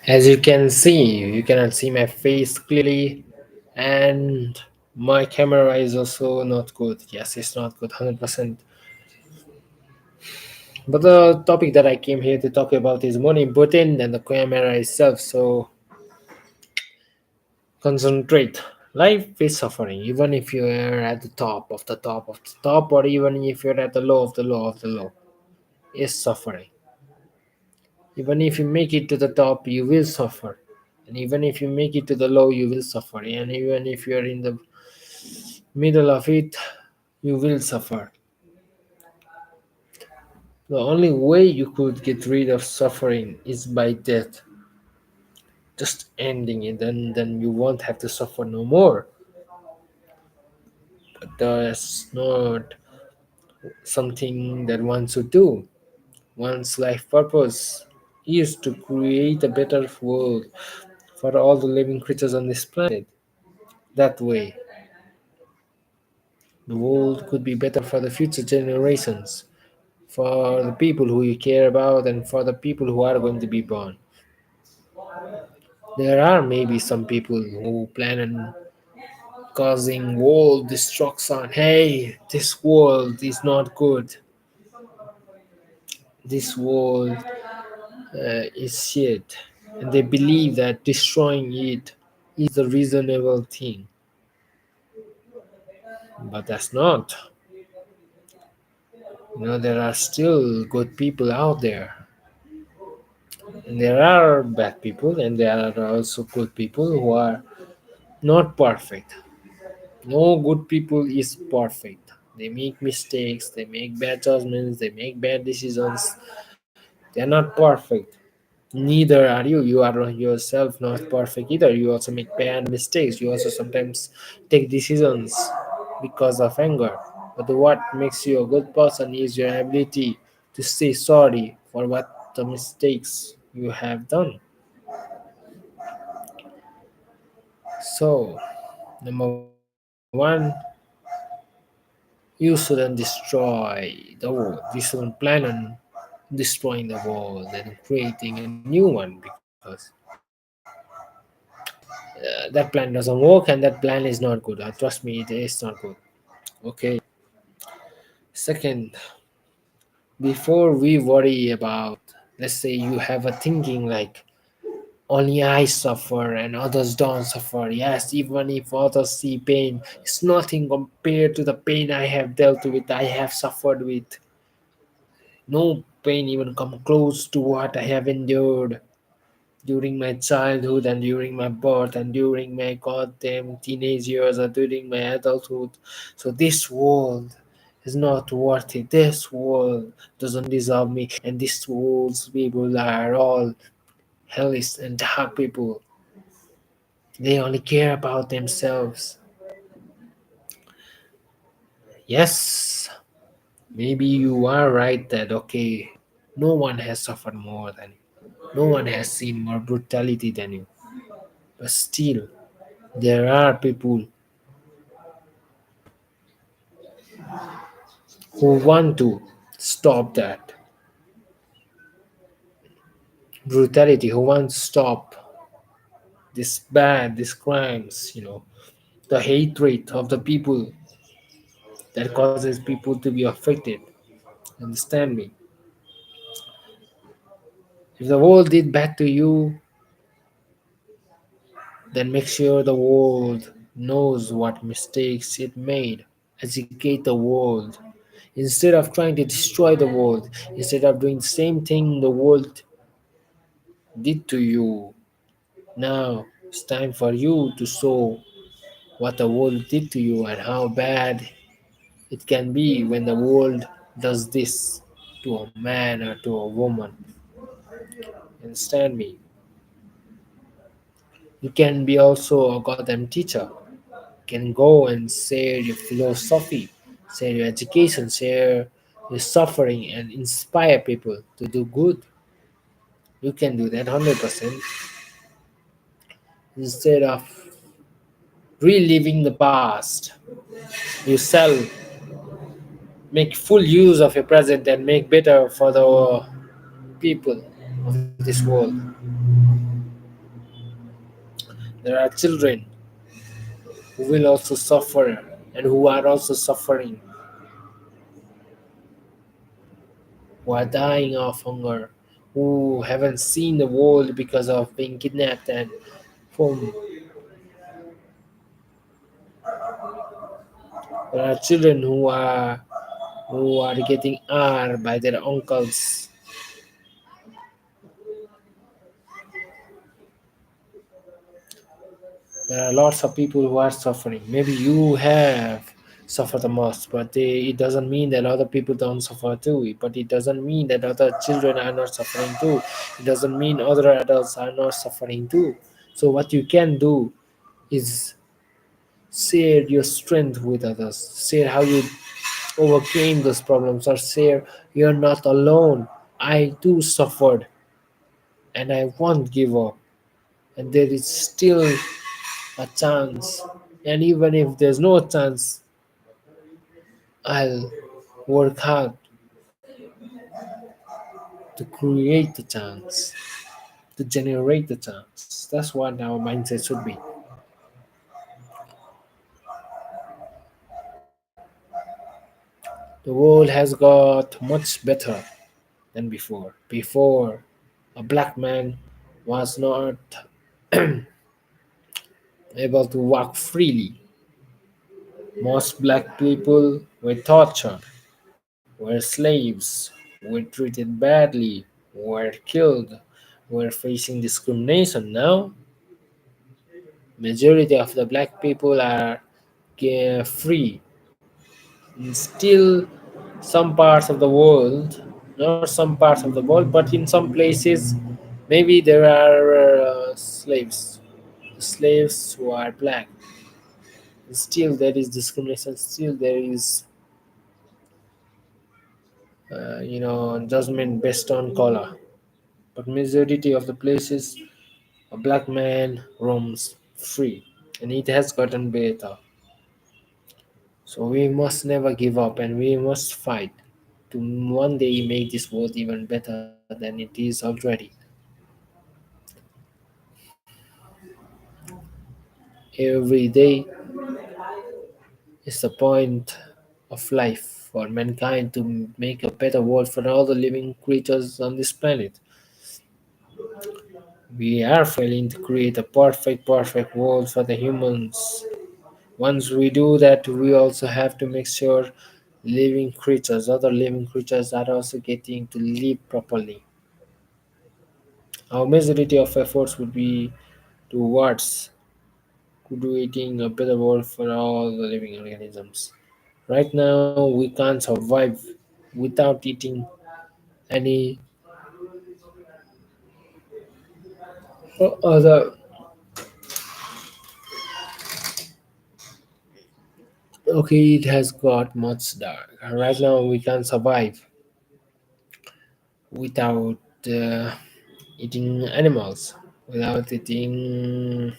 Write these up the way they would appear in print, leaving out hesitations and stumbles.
As you can see, you cannot see my face clearly, and my camera is also not good. Yes, it's not good 100%. But the topic that I came here to talk about is more important than the camera itself. So concentrate. Life is suffering, even if you are at the top of the top of the top, or even if you're at the low of the low of the low. Is suffering. Even if you make it to the top, you will suffer. And even if you make it to the low, you will suffer. And even if you're in the middle of it, you will suffer. The only way you could get rid of suffering is by death. Just ending it, then you won't have to suffer no more. But that's not something that one should do. One's life purpose is to create a better world for all the living creatures on this planet. That way, the world could be better for the future generations, for the people who you care about, and for the people who are going to be born. There are maybe some people who plan on causing world destruction. Hey, this world is not good. This world is shit. And they believe that destroying it is a reasonable thing. But that's not. There are still good people out there. And there are bad people, and there are also good people who are not perfect. No good people is perfect. They make mistakes, they make bad judgments, they make bad decisions. They're not perfect. Neither are you. You are yourself not perfect either. You also make bad mistakes. You also sometimes take decisions because of anger. But what makes you a good person is your ability to say sorry for what the mistakes you have done. So, number one, you shouldn't destroy the world. You shouldn't plan on destroying the world and creating a new one because that plan doesn't work and that plan is not good. Trust me, it is not good. Okay. Second, before we worry about, let's say you have a thinking like only I suffer and others don't suffer. Yes, even if others see pain, it's nothing compared to the pain I have dealt with, I have suffered with. No pain even come close to what I have endured during my childhood and during my birth and during my goddamn teenage years or during my adulthood. So this world is not worth it. This world doesn't deserve me, and this world's people are all hellish and dark people. They only care about themselves. Yes, maybe you are right that okay, no one has suffered more than you. No one has seen more brutality than you. But still, there are people who want to stop that brutality, who want to stop these crimes, the hatred of the people that causes people to be affected. Understand me? If the world did bad to you, then make sure the world knows what mistakes it made. Educate the world. Instead of trying to destroy the world, instead of doing the same thing the world did to you, now it's time for you to show what the world did to you and how bad it can be when the world does this to a man or to a woman. Understand me? You can be also a goddamn teacher. You can go and share your philosophy, share your education, share your suffering, and inspire people to do good. You can do that 100% instead of reliving the past. You shall make full use of your present and make better for the people of this world. There are children who will also suffer and who are also suffering, who are dying of hunger, who haven't seen the world because of being kidnapped and from. There are children who are getting R by their uncles. There are lots of people who are suffering. Maybe you have suffered the most, but it doesn't mean that other people don't suffer too. But it doesn't mean that other children are not suffering too. It doesn't mean other adults are not suffering too. So what you can do is share your strength with others. Share how you overcame those problems, or share you're not alone. I too suffered, and I won't give up. And there is still a chance. And even if there's no chance, I'll work hard to create the chance, to generate the chance. That's what our mindset should be. The world has got much better than before. Before, a black man was not able to walk freely. Most black people were tortured, were slaves, were treated badly, were killed, were facing discrimination. Now, majority of the black people are free. And still, some parts of the world, not some parts of the world, but in some places, maybe there are slaves who are black. Still, there is discrimination. Still, there is judgment based on color. But majority of the places, a black man roams free, and it has gotten better. So we must never give up, and we must fight to one day make this world even better than it is already. Every day is the point of life for mankind to make a better world for all the living creatures on this planet. We are failing to create a perfect world for the humans. Once we do that, we also have to make sure other living creatures are also getting to live properly. Our majority of efforts would be towards creating a better world for all the living organisms. Right now, we can't survive without eating any other. Okay, it has got much dark. Right now, we can't survive without uh, eating animals, without eating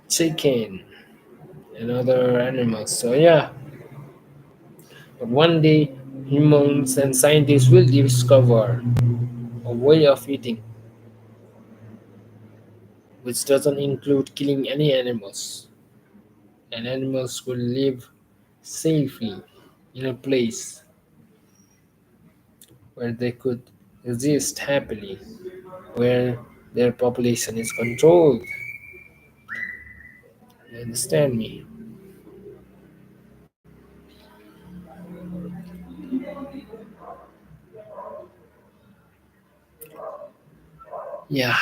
chicken and other animals. So, yeah, but one day humans and scientists will discover a way of eating which doesn't include killing any animals, and animals will live safely in a place where they could exist happily, where their population is controlled. You understand me? Yeah,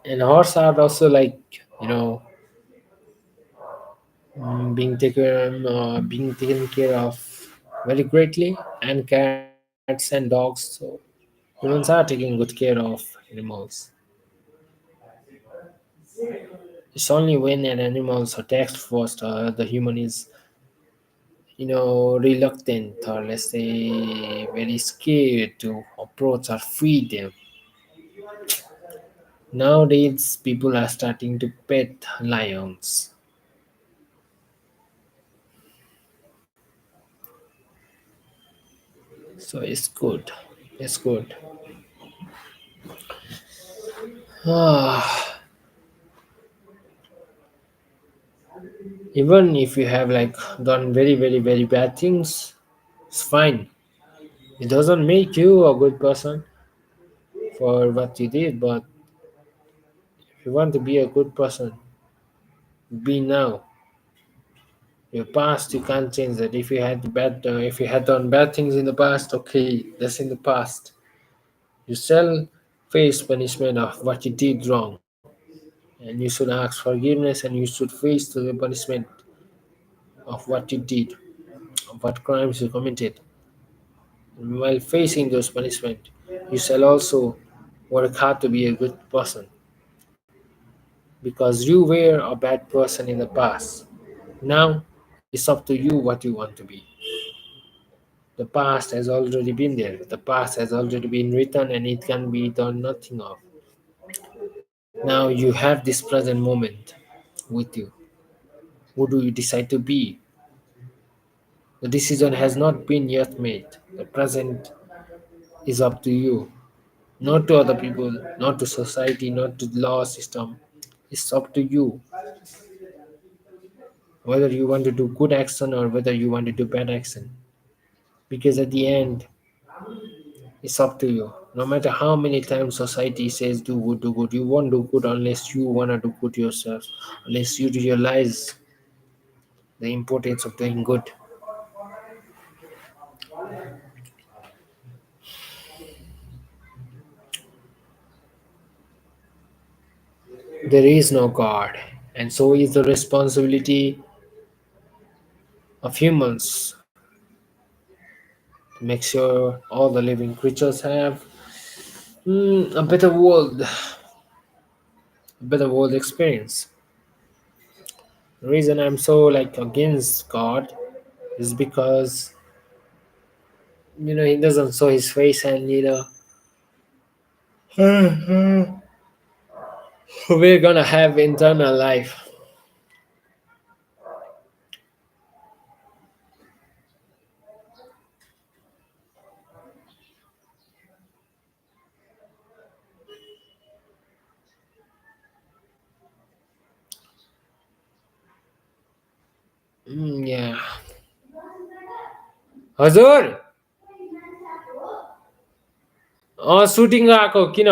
and horses are also like, you know being taken care of very greatly, and cats and dogs. So humans are taking good care of animals. It's only when an animal attacks first, the human is, reluctant, or let's say very scared to approach or feed them. Nowadays, people are starting to pet lions. So it's good. It's good. Ah, even if you have like done very, very, very bad things, it's fine. It doesn't make you a good person for what you did, but if you want to be a good person, be now. Your past, you can't change that. If you had done bad things in the past, okay, that's in the past. You shall face punishment of what you did wrong, and you should ask forgiveness, and you should face the punishment of what you did, of what crimes you committed. And while facing those punishment, you shall also work hard to be a good person, because you were a bad person in the past. Now it's up to you what you want to be. The past has already been there. The past has already been written and it can be done nothing of. Now you have this present moment with you. Who do you decide to be? The decision has not been yet made. The present is up to you. Not to other people, not to society, not to the law system. It's up to you whether you want to do good action or whether you want to do bad action. Because at the end, it's up to you. No matter how many times society says do good, you won't do good unless you wanna do good yourself, unless you realize the importance of doing good. There is no God, and so is the responsibility of humans to make sure all the living creatures have a better world experience. The reason I'm so like against God is because he doesn't show his face, and we're gonna have internal life. Yeah. हजुर shooting आएको किन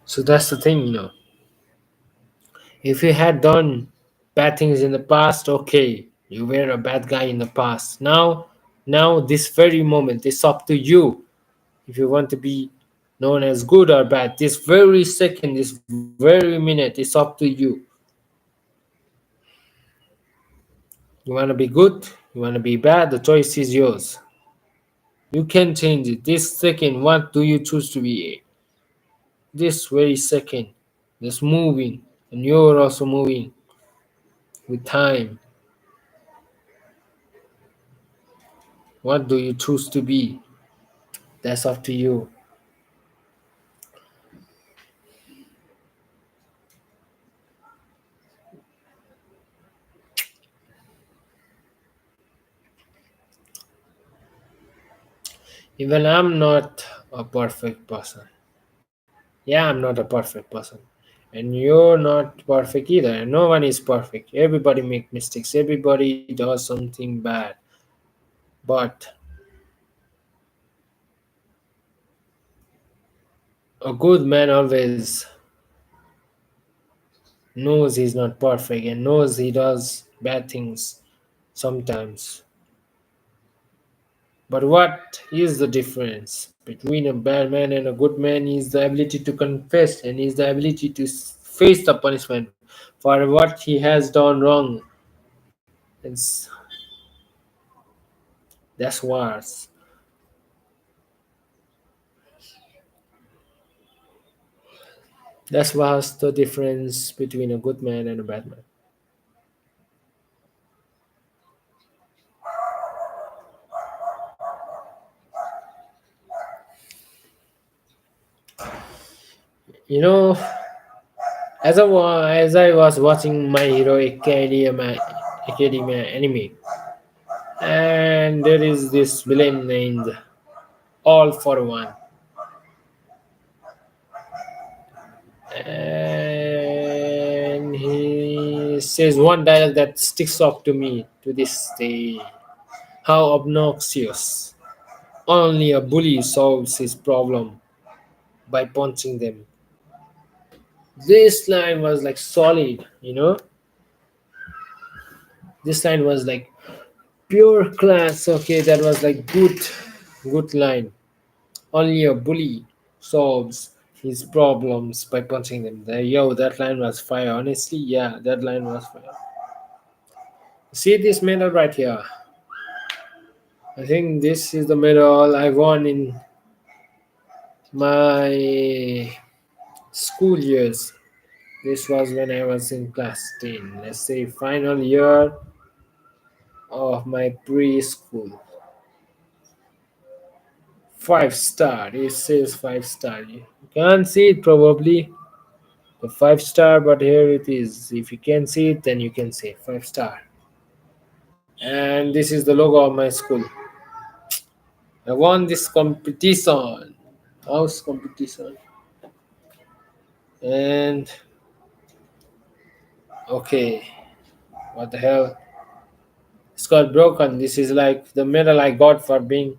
So that's the thing, if you had done bad things in the past, okay, you were a bad guy in the past. Now this very moment, it's up to you if you want to be known as good or bad. This very second, this very minute, it's up to you. You want to be good, you want to be bad, the choice is yours. You can change it. This second, what do you choose to be? This very second, just moving, and you're also moving with time. What do you choose to be? That's up to you. Even I'm not a perfect person. Yeah, I'm not a perfect person. And you're not perfect either. And no one is perfect. Everybody make mistakes. Everybody does something bad. But a good man always knows he's not perfect and knows he does bad things sometimes. But what is the difference between a bad man and a good man is the ability to confess and is the ability to face the punishment for what he has done wrong. It's, that's worse. That's what's the difference between a good man and a bad man. You know, as I was watching My Hero Academia anime, and there is this villain named All for One, and he says one dialogue that sticks up to me to this day. How obnoxious! Only a bully solves his problem by punching them. This line was like solid, you know. This line was like pure class. Okay, that was like good line. Only a bully solves his problems by punching them. Yo, that line was fire. Honestly, yeah, that line was fire. See this medal right here. I think this is the medal I won in my school years. This was when I was in class 10. Let's say final year of my preschool. 5 star. It says 5 star. You can't see it probably. The 5 star, but here it is. If you can see it, then you can say 5 star. And this is the logo of my school. I won this competition, house competition. And okay, what the hell? It's got broken. This is like the medal I got for being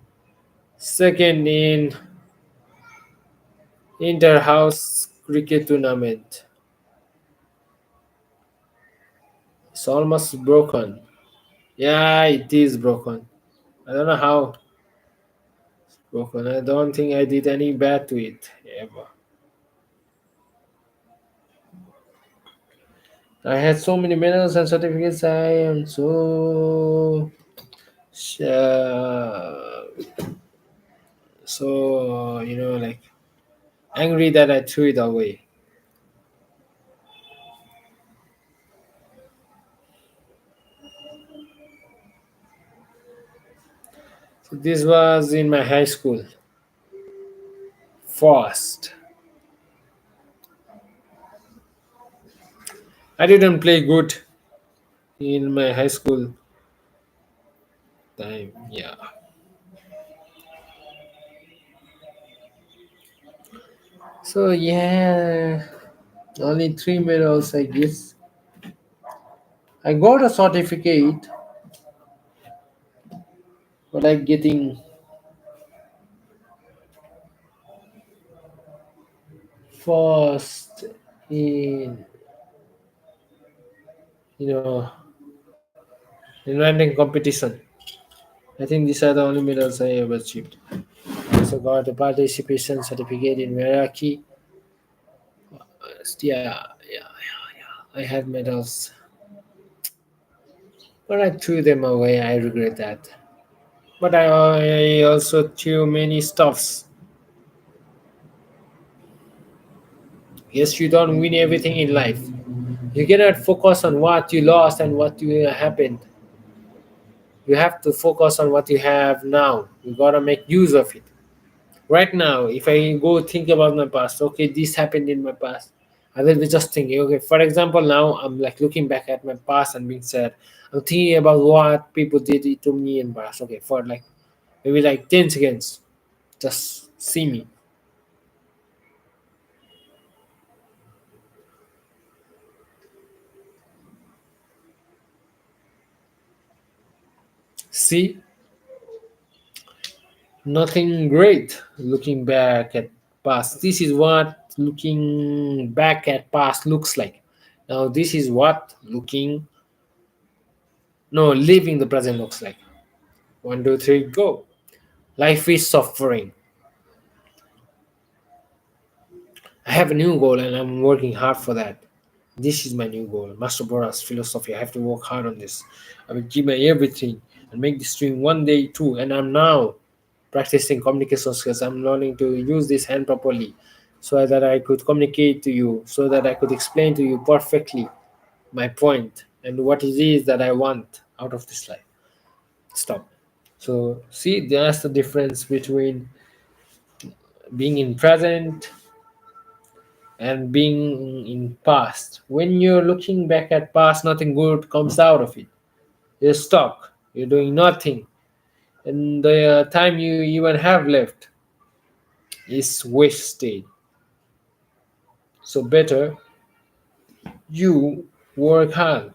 second in inter-house cricket tournament. It's almost broken. Yeah, it is broken. I don't know how it's broken. I don't think I did any bad to it ever. I had so many medals and certificates. I am uh, like angry that I threw it away. So this was in my high school. First, I didn't play good in my high school time. Yeah. So yeah, only 3 medals, I guess. I got a certificate for like getting first in you know in writing competition. I think these are the only medals I ever achieved. I also got a participation certificate in Meraki. Yeah. I had medals, but I threw them away. I regret that. But I also threw many stuffs. Yes, you don't win everything in life. You cannot focus on what you lost and what you happened. You have to focus on what you have now. You gotta make use of it. Right now, if I go think about my past, okay, this happened in my past. I will be just thinking, okay, for example, now I'm like looking back at my past and being sad. I'm thinking about what people did it to me in past. Okay, for like maybe like 10 seconds. Just see me. See, nothing great looking back at past. This is what looking back at past looks like. Now this is what looking no living the present looks like. One, two, three, go. Life is suffering. I have a new goal and I'm working hard for that. This is my new goal. Master Bora's philosophy. I have to work hard on this. I will give my everything and make this dream one day too. And I'm now practicing communication skills. I'm learning to use this hand properly. so that I could communicate to you, so that I could explain to you perfectly my point and what it is that I want out of this life. Stop. So see, that's the difference between being in present and being in past. When you're looking back at past, nothing good comes out of it. You're stuck. You're doing nothing, and the time you even have left is wasted. So better you work hard.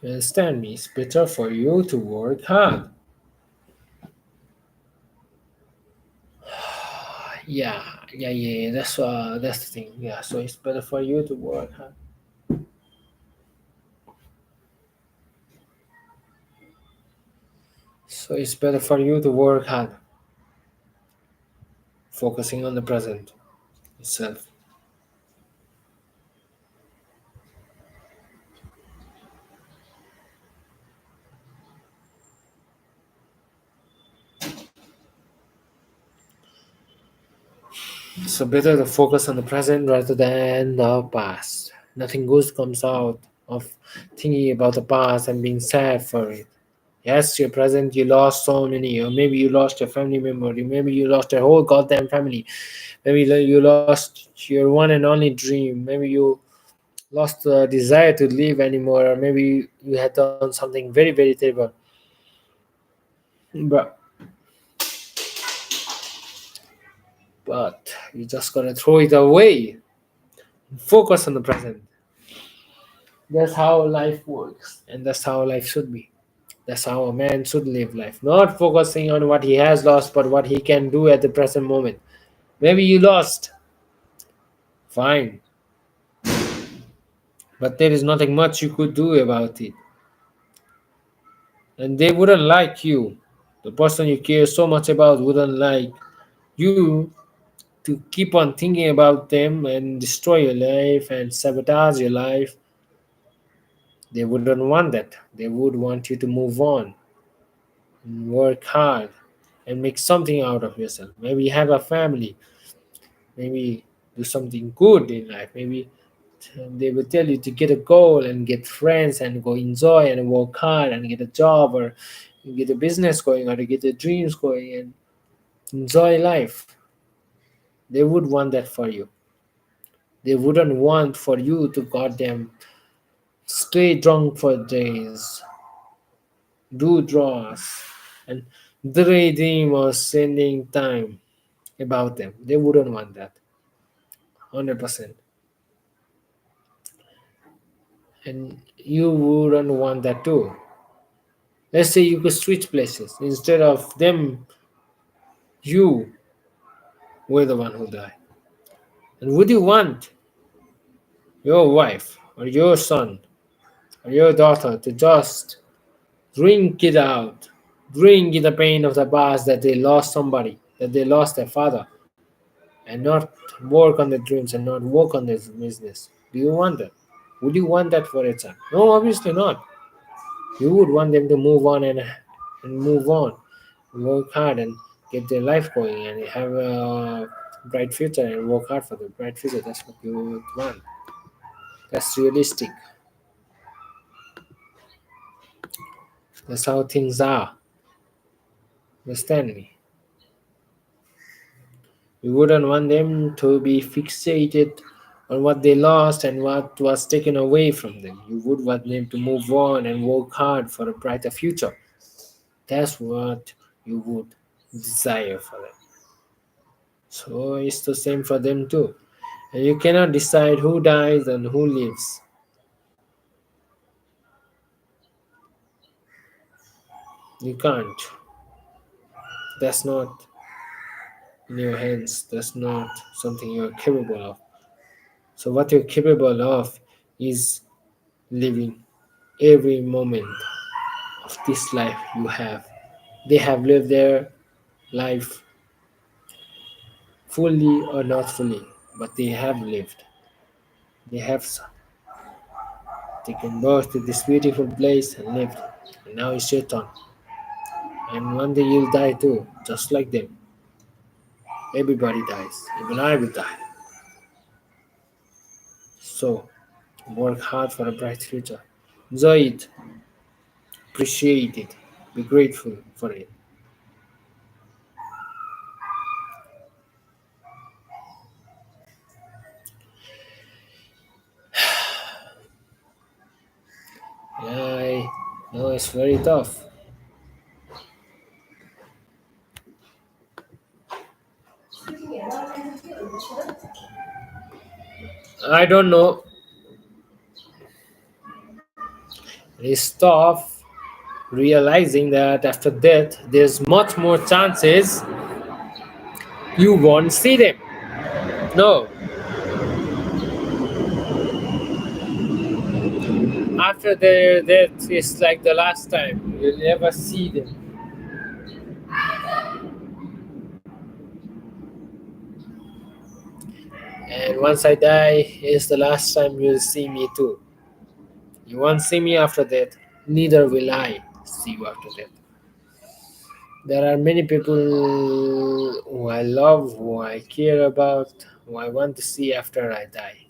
You understand me? It's better for you to work hard. Yeah, yeah. That's the thing. Yeah, so it's better for you to work hard. So it's better for you to work hard, focusing on the present itself. So better to focus on the present rather than the past. Nothing good comes out of thinking about the past and being sad for it. Yes, your present, you lost so many, or maybe you lost your family member, or maybe you lost your whole goddamn family. Maybe you lost your one and only dream. Maybe you lost the desire to live anymore, or maybe you had done something very, very terrible. But but you just gotta throw it away. Focus on the present. That's how life works, and that's how life should be. That's how a man should live life. Not focusing on what he has lost, but what he can do at the present moment. Maybe you lost, fine, but there is nothing much you could do about it. And they wouldn't like you. The person you care so much about wouldn't like you to keep on thinking about them and destroy your life and sabotage your life. They wouldn't want that. They would want you to move on and work hard and make something out of yourself. Maybe have a family, maybe do something good in life. Maybe they will tell you to get a goal and get friends and go enjoy and work hard and get a job or get a business going or to get your dreams going and enjoy life. They would want that for you. They wouldn't want for you to goddamn stay drunk for days, do draws, and daydream or spending time about them. They wouldn't want that. 100%. And you wouldn't want that too. Let's say you could switch places. Instead of them, you were the one who died. And would you want your wife or your son or your daughter to just drink it out, drink in the pain of the past that they lost somebody, that they lost their father, and not work on their dreams and not work on their business? Do you want that? Would you want that for a son? No, obviously not. You would want them to move on and move on, work hard and get their life going and have a bright future and work hard for the bright future. That's what you would want. That's realistic. That's how things are. Understand me? You wouldn't want them to be fixated on what they lost and what was taken away from them. You would want them to move on and work hard for a brighter future. That's what you would desire for them. So it's the same for them too. And you cannot decide who dies and who lives. You can't. That's not in your hands. That's not something you're capable of. So what you're capable of is living every moment of this life you have. They have lived their life fully or not fully, but they have lived. They have taken birth to this beautiful place and lived. And now it's your turn. And one day you'll die too, just like them. Everybody dies. Even I will die. So work hard for a bright future. Enjoy it, appreciate it, be grateful for it. I know it's very tough. I don't know. It's tough realizing that after death, there's much more chances you won't see them. No, after their death, it's like the last time you'll never see them. And once I die, it's the last time you'll see me too. You won't see me after that, neither will I see you after that. There are many people who I love, who I care about, who I want to see after I die.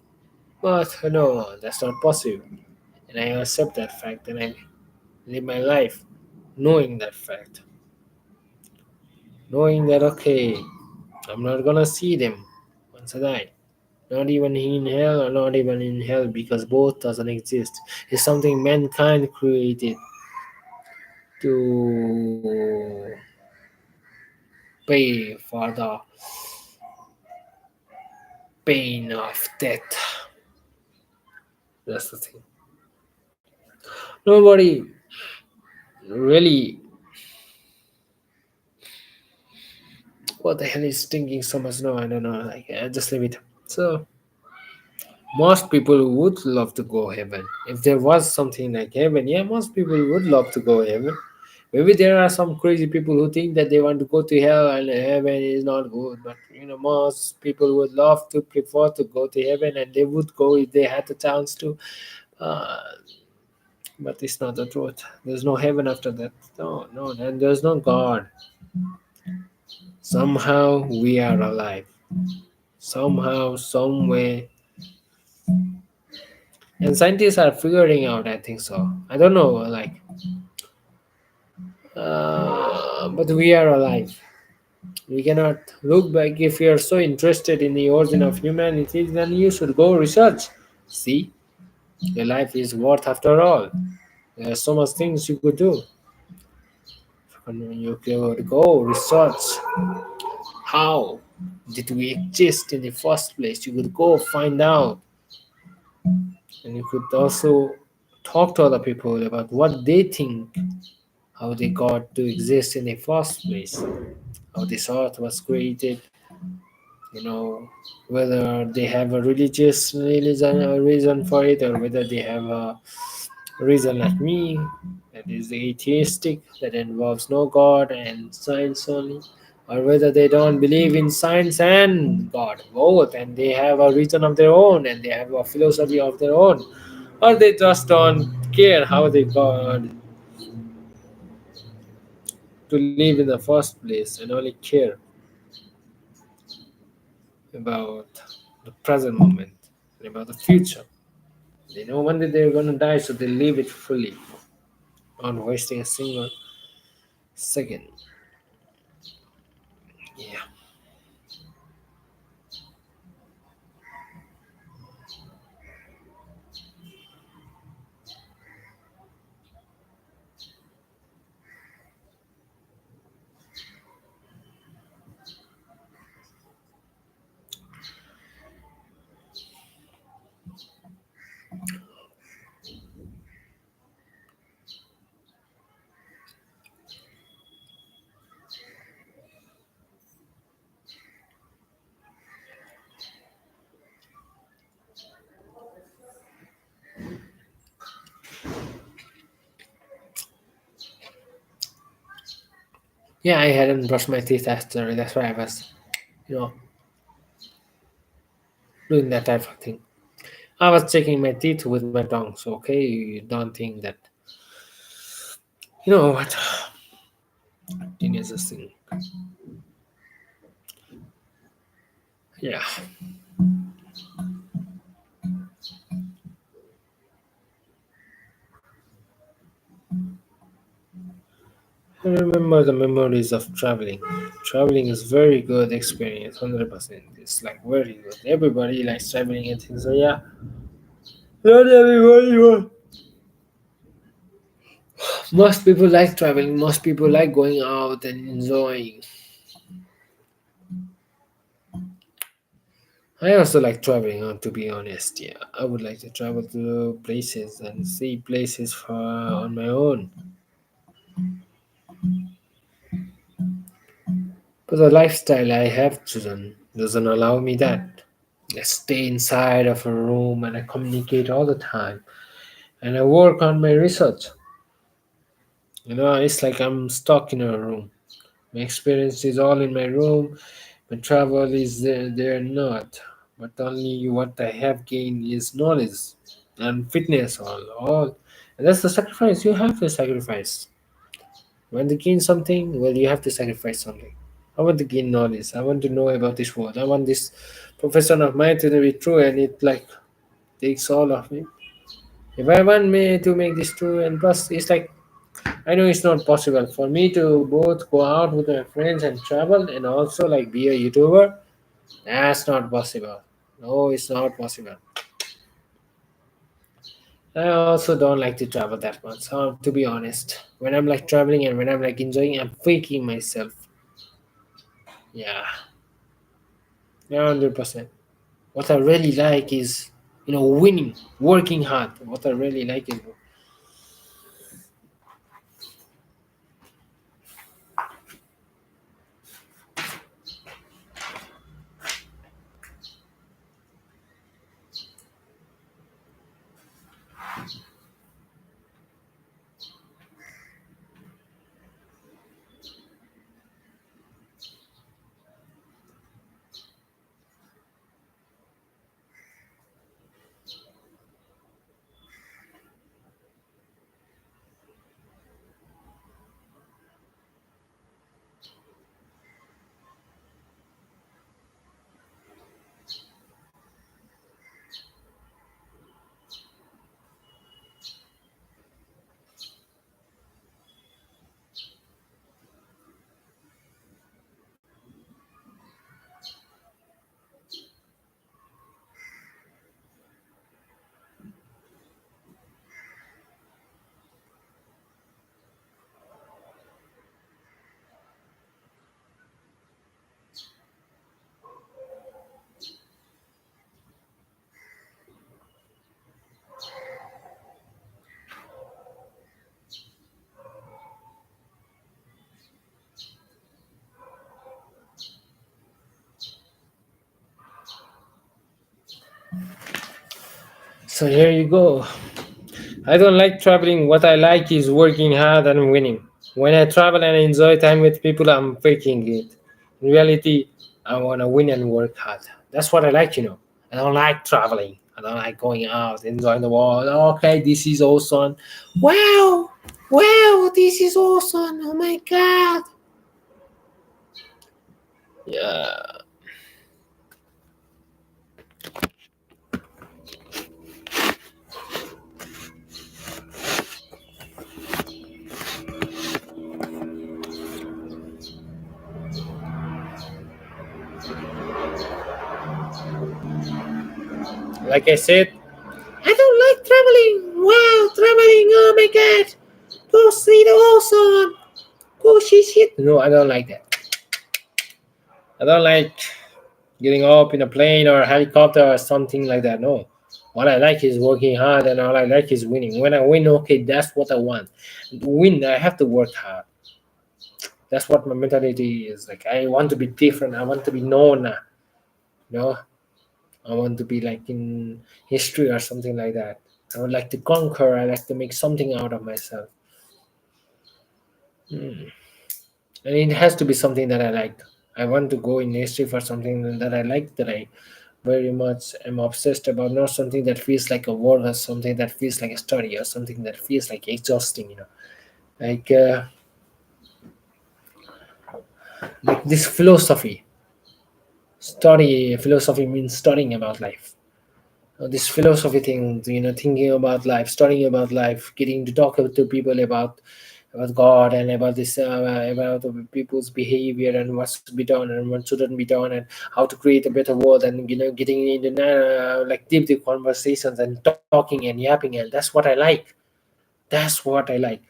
But no, that's not possible. And I accept that fact and I live my life knowing that fact. Knowing that, okay, I'm not gonna see them once I die. Not even in hell or not even in hell because both doesn't exist. It's something mankind created to pay for the pain of death. That's the thing. Nobody really. What the hell is thinking so much? No, I don't know. Like, just leave it. So, most people would love to go heaven. If there was something like heaven, yeah, most people would love to go heaven. Maybe there are some crazy people who think that they want to go to hell and heaven is not good. But most people would love to prefer to go to heaven, and they would go if they had the chance to. Uh, but it's not the truth. There's no heaven after that. No, no, and there's no God. Somehow we are alive. Somehow, some way, and scientists are figuring out. I think so. I don't know, like, but we are alive. We cannot look back. If you are so interested in the origin of humanity, then you should go research. See, your life is worth after all. There are so much things you could do. And you could go research how did we exist in the first place. You could go find out, and you could also talk to other people about what they think, how they got to exist in the first place, how this earth was created, you know whether they have a religious religion or reason for it, or whether they have a reason like me that is atheistic, that involves no god and science only, or whether they don't believe in science and god both, and they have a reason of their own and they have a philosophy of their own, or they just don't care how they got to live in the first place and only care about the present moment and about the future. They know one day they're gonna die, so they live it fully, not wasting a single second. Yeah, yeah. I hadn't brushed my teeth after. That's why I was, you know, doing that type of thing. I was checking my teeth with my tongue. So okay, you don't think that you know what teenagers thing. Yeah. I remember the memories of traveling. Traveling is very good experience, 100%. It's like very good. Everybody likes traveling and things. So yeah, not everybody. Most people like traveling. Most people like going out and enjoying. I also like traveling. To be honest, yeah, I would like to travel to places and see places for on my own. But the lifestyle I have chosen doesn't allow me that. I stay inside of a room and I communicate all the time and I work on my research. It's like I'm stuck in a room. My experience is all in my room. My travel is there not. But only what I have gained is knowledge and fitness all. And that's the sacrifice. You have to sacrifice. When to gain something, well, you have to sacrifice something. I want to gain knowledge. I want to know about this world. I want this profession of mine to be true, and it like takes all of me. If I want me to make this true, and plus, it's like I know it's not possible for me to both go out with my friends and travel, and also like be a YouTuber. That's not possible. No, it's not possible. I also don't like to travel that much. To be honest, when I'm like traveling and when I'm like enjoying, I'm faking myself. Yeah, 100%. What I really like is, winning, working hard. What I really like is, so here you go. I don't like traveling. What I like is working hard and winning. When I travel and enjoy time with people, I'm faking it. In reality, I want to win and work hard. That's what I like. I don't like traveling. I don't like going out, enjoying the world. Okay, this is awesome. Wow, wow, this is awesome. Oh my God. Yeah, like I said, I don't like traveling. Wow, traveling. Oh my God. Go see the ocean. Go see shit. No, I don't like that. I don't like getting up in a plane or a helicopter or something like that. No. All I like is working hard and all I like is winning. When I win, okay, that's what I want. Win, I have to work hard. That's what my mentality is. Like I want to be different. I want to be known. You know, I want to be like in history or something like that. I would like to conquer. I like to make something out of myself. Hmm. And it has to be something that I like. I want to go in history for something that I like, that I very much am obsessed about, not something that feels like a work or something that feels like a study or something that feels like exhausting, like like this philosophy. Study philosophy means studying about life. This philosophy thing, thinking about life, studying about life, getting to talk to people about God and about this about the people's behavior and what's to be done and what shouldn't be done, and how to create a better world, and getting into like deep conversations and talking and yapping, and that's what I like. That's what I like,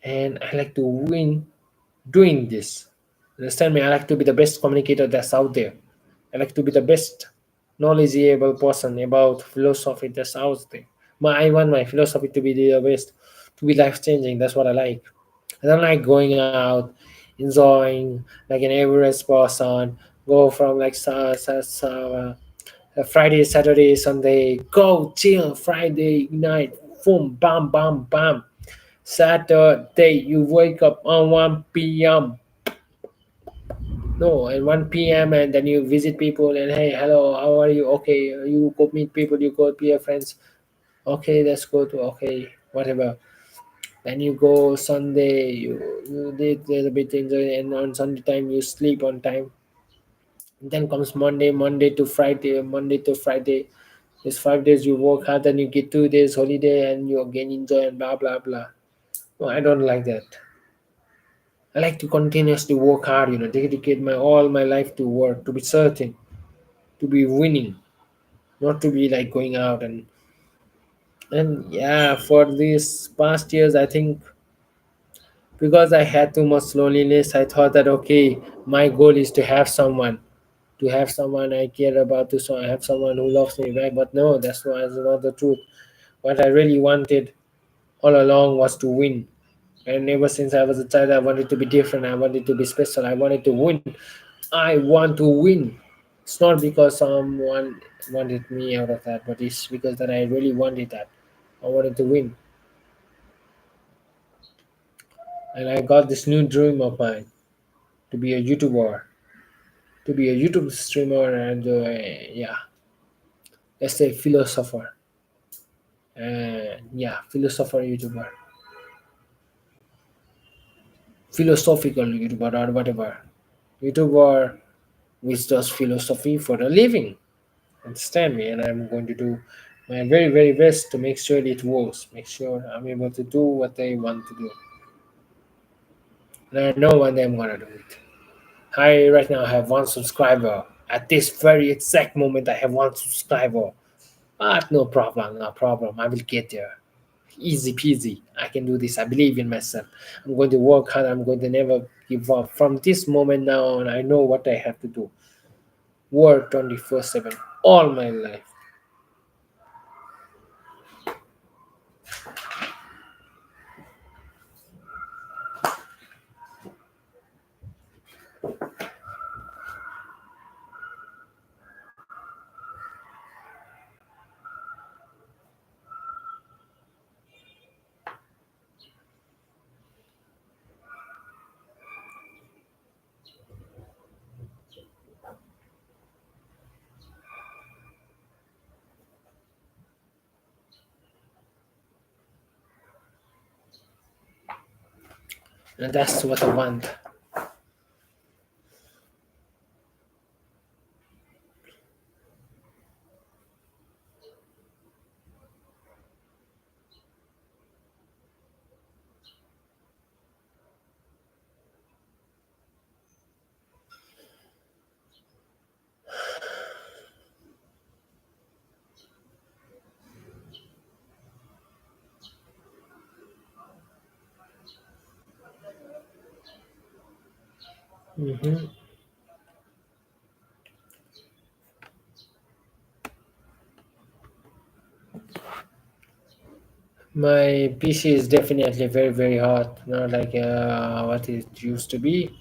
and I like to win doing this. Understand me? I like to be the best communicator that's out there. I like to be the best knowledgeable person about philosophy that's out there. I want my philosophy to be the best, to be life changing. That's what I like. I don't like going out, enjoying like an average person. Go from like Friday, Saturday, Sunday, go chill. Friday night, boom, bam, bam, bam. Saturday, you wake up on 1 p.m. No, and 1 p.m. and then you visit people and hey, hello, how are you? Okay, you go meet people, you go be your friends. Okay, let's go to okay, whatever. Then you go Sunday, you did a bit enjoy, and on Sunday time you sleep on time. Then comes Monday, Monday to Friday. These 5 days you work hard, then you get 2 days holiday, and you again enjoy and blah blah blah. No, I don't like that. I like to continuously work hard, dedicate my all my life to work, to be certain, to be winning, not to be like going out and yeah. For these past years, I think because I had too much loneliness, I thought that okay, my goal is to have someone I care about, have someone who loves me back. But no, that's not the truth. What I really wanted all along was to win. And ever since I was a child, I wanted to be different. I wanted to be special. I wanted to win. I want to win. It's not because someone wanted me out of that, but it's because that I really wanted that. I wanted to win, and I got this new dream of mine to be a YouTuber, to be a YouTube streamer, and yeah, let's say philosopher, and yeah, philosopher YouTuber, philosophical YouTuber, or whatever YouTuber which does philosophy for a living. Understand me? And I'm going to do my very very best to make sure it works, make sure I'm able to do what I want to do, and I know one day I'm gonna do it. I right now have one subscriber. At this very exact moment I have one subscriber, but no problem, no problem, I will get there. Easy peasy, I can do this. I believe in myself. I'm going to work hard. I'm going to never give up. From this moment now on, I know what I have to do. Work 24/7 all my life. And that's what I want. hmm My PC is definitely very, very hot, not like what it used to be.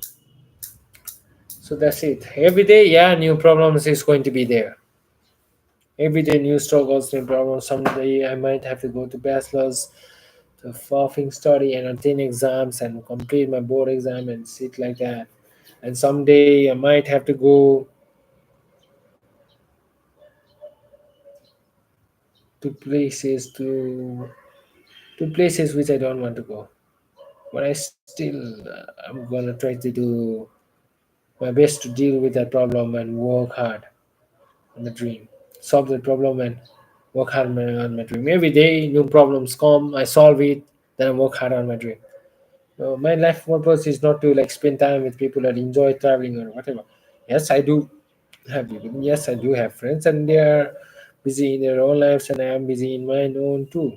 So that's it. Every day, yeah, new problems is going to be there. Every day, new struggles, new problems. Someday, I might have to go to bachelor's, to fucking study and attend exams and complete my board exam and sit like that. And someday, I might have to go to places to places which I don't want to go. But I still I'm gonna try to do my best to deal with that problem and work hard on the dream, solve the problem and work hard on my dream. Every day, new problems come, I solve it, then I work hard on my dream. So my life purpose is not to like spend time with people that enjoy traveling or whatever. Yes, I do have people. Yes, I do have friends, and they are busy in their own lives, and I am busy in mine own too.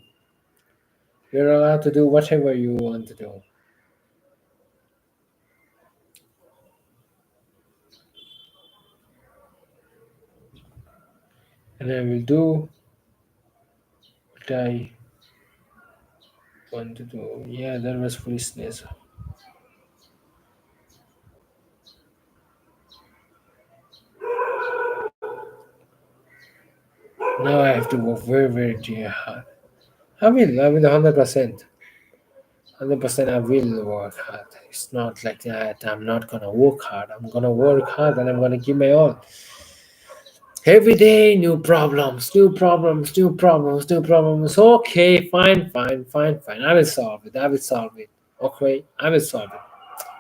You're allowed to do whatever you want to do, and I will do what I want to do. Yeah, that was foolishness. Now I have to work very, very dear hard. I will 100%. 100% I will work hard. It's not like that. I'm not gonna work hard. I'm gonna work hard and I'm gonna give my all. Every day, new problems, new problems, new problems, new problems. Okay, fine, fine, fine, fine. I will solve it. I will solve it. Okay, I will solve it.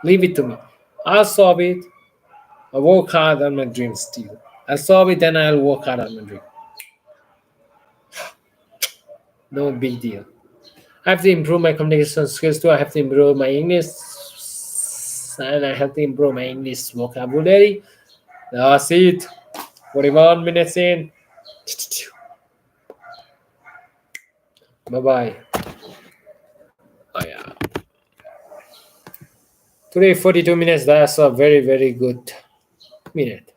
Leave it to me. I'll solve it. I work hard on my dream still. I'll solve it, then I'll work hard on my dream. No big deal. I have to improve my communication skills too. I have to improve my English, and I have to improve my English vocabulary. That's it. 41 minutes in. Bye bye. Oh yeah. Today 42 minutes. That's a very very good minute.